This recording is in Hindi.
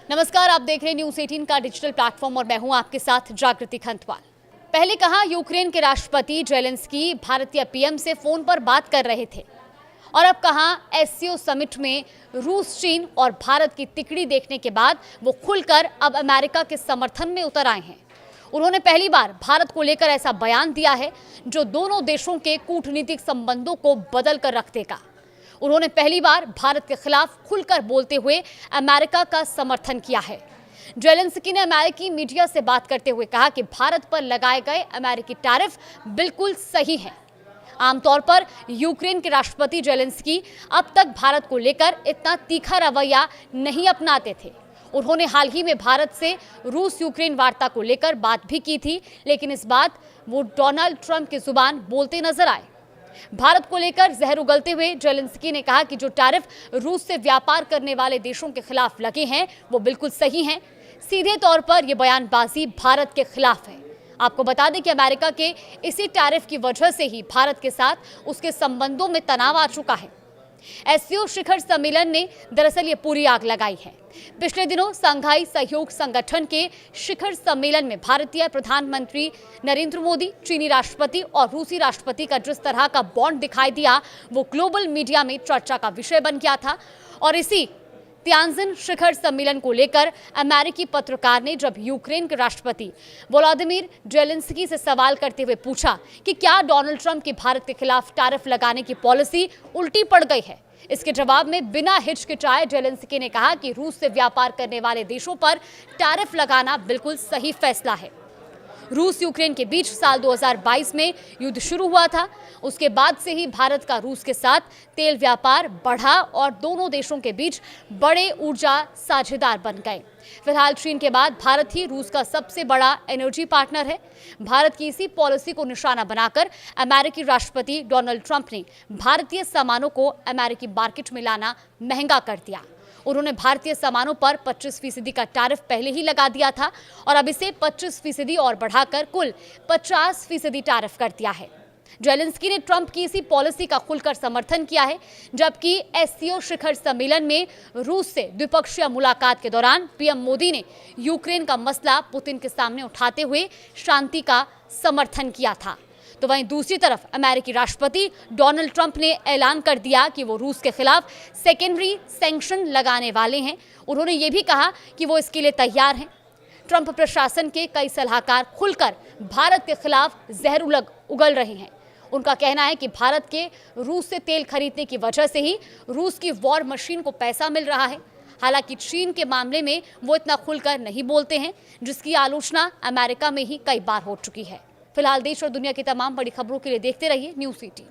नमस्कार, आप देख रहे हैं न्यूज़ 18 का डिजिटल प्लेटफॉर्म और मैं हूं आपके साथ जागृति खंतवाल। पहले कहा यूक्रेन के राष्ट्रपति जेलेंस्की भारतीय पीएम से फोन पर बात कर रहे थे और अब कहा एससीओ समिट में रूस, चीन और भारत की तिकड़ी देखने के बाद वो खुलकर अब अमेरिका के समर्थन में उतर आए हैं। उन्होंने पहली बार भारत को लेकर ऐसा बयान दिया है जो दोनों देशों के कूटनीतिक संबंधों को बदल कर रख देगा। उन्होंने पहली बार भारत के खिलाफ खुलकर बोलते हुए अमेरिका का समर्थन किया है। जेलेंस्की ने अमेरिकी मीडिया से बात करते हुए कहा कि भारत पर लगाए गए अमेरिकी टैरिफ बिल्कुल सही हैं। आमतौर पर यूक्रेन के राष्ट्रपति जेलेंस्की अब तक भारत को लेकर इतना तीखा रवैया नहीं अपनाते थे। उन्होंने हाल ही में भारत से रूस यूक्रेन वार्ता को लेकर बात भी की थी, लेकिन इस बात वो डोनाल्ड ट्रंप की जुबान बोलते नजर आए। भारत को लेकर जहर उगलते हुए जेलेंस्की ने कहा कि जो टैरिफ रूस से व्यापार करने वाले देशों के खिलाफ लगे हैं वो बिल्कुल सही हैं। सीधे तौर पर यह बयानबाजी भारत के खिलाफ है। आपको बता दें कि अमेरिका के इसी टैरिफ की वजह से ही भारत के साथ उसके संबंधों में तनाव आ चुका है। एससीओ शिखर सम्मेलन ने दरअसल ये पूरी आग लगाई है। पिछले दिनों शंघाई सहयोग संगठन के शिखर सम्मेलन में भारतीय प्रधानमंत्री नरेंद्र मोदी, चीनी राष्ट्रपति और रूसी राष्ट्रपति का जिस तरह का बॉन्ड दिखाई दिया वो ग्लोबल मीडिया में चर्चा का विषय बन गया था। और इसी त्यानजिन शिखर सम्मेलन को लेकर अमेरिकी पत्रकार ने जब यूक्रेन के राष्ट्रपति वोलोदिमीर जेलेंस्की से सवाल करते हुए पूछा कि क्या डोनाल्ड ट्रंप की भारत के खिलाफ टैरिफ लगाने की पॉलिसी उल्टी पड़ गई है, इसके जवाब में बिना हिचकिचाए जेलेंस्की ने कहा कि रूस से व्यापार करने वाले देशों पर टैरिफ लगाना बिल्कुल सही फैसला है। रूस यूक्रेन के बीच साल 2022 में युद्ध शुरू हुआ था। उसके बाद से ही भारत का रूस के साथ तेल व्यापार बढ़ा और दोनों देशों के बीच बड़े ऊर्जा साझेदार बन गए। फिलहाल चीन के बाद भारत ही रूस का सबसे बड़ा एनर्जी पार्टनर है। भारत की इसी पॉलिसी को निशाना बनाकर अमेरिकी राष्ट्रपति डोनाल्ड ट्रंप ने भारतीय सामानों को अमेरिकी मार्केट में लाना महंगा कर दिया। उन्होंने भारतीय सामानों पर 25% का टैरिफ पहले ही लगा दिया था और अब इसे 25% और बढ़ाकर कुल 50% टैरिफ कर दिया है। जेलेंस्की ने ट्रंप की इसी पॉलिसी का खुलकर समर्थन किया है, जबकि एससीओ शिखर सम्मेलन में रूस से द्विपक्षीय मुलाकात के दौरान पीएम मोदी ने यूक्रेन का मसला पुतिन के सामने उठाते हुए शांति का समर्थन किया था। तो वहीं दूसरी तरफ अमेरिकी राष्ट्रपति डोनाल्ड ट्रंप ने ऐलान कर दिया कि वो रूस के खिलाफ सेकेंडरी सैंक्शन लगाने वाले हैं। उन्होंने ये भी कहा कि वो इसके लिए तैयार हैं। ट्रंप प्रशासन के कई सलाहकार खुलकर भारत के खिलाफ जहर उगल रहे हैं। उनका कहना है कि भारत के रूस से तेल खरीदने की वजह से ही रूस की वॉर मशीन को पैसा मिल रहा है। हालांकि चीन के मामले में वो इतना खुलकर नहीं बोलते हैं, जिसकी आलोचना अमेरिका में ही कई बार हो चुकी है। फिलहाल देश और दुनिया की तमाम बड़ी खबरों के लिए देखते रहिए न्यूज़ 18।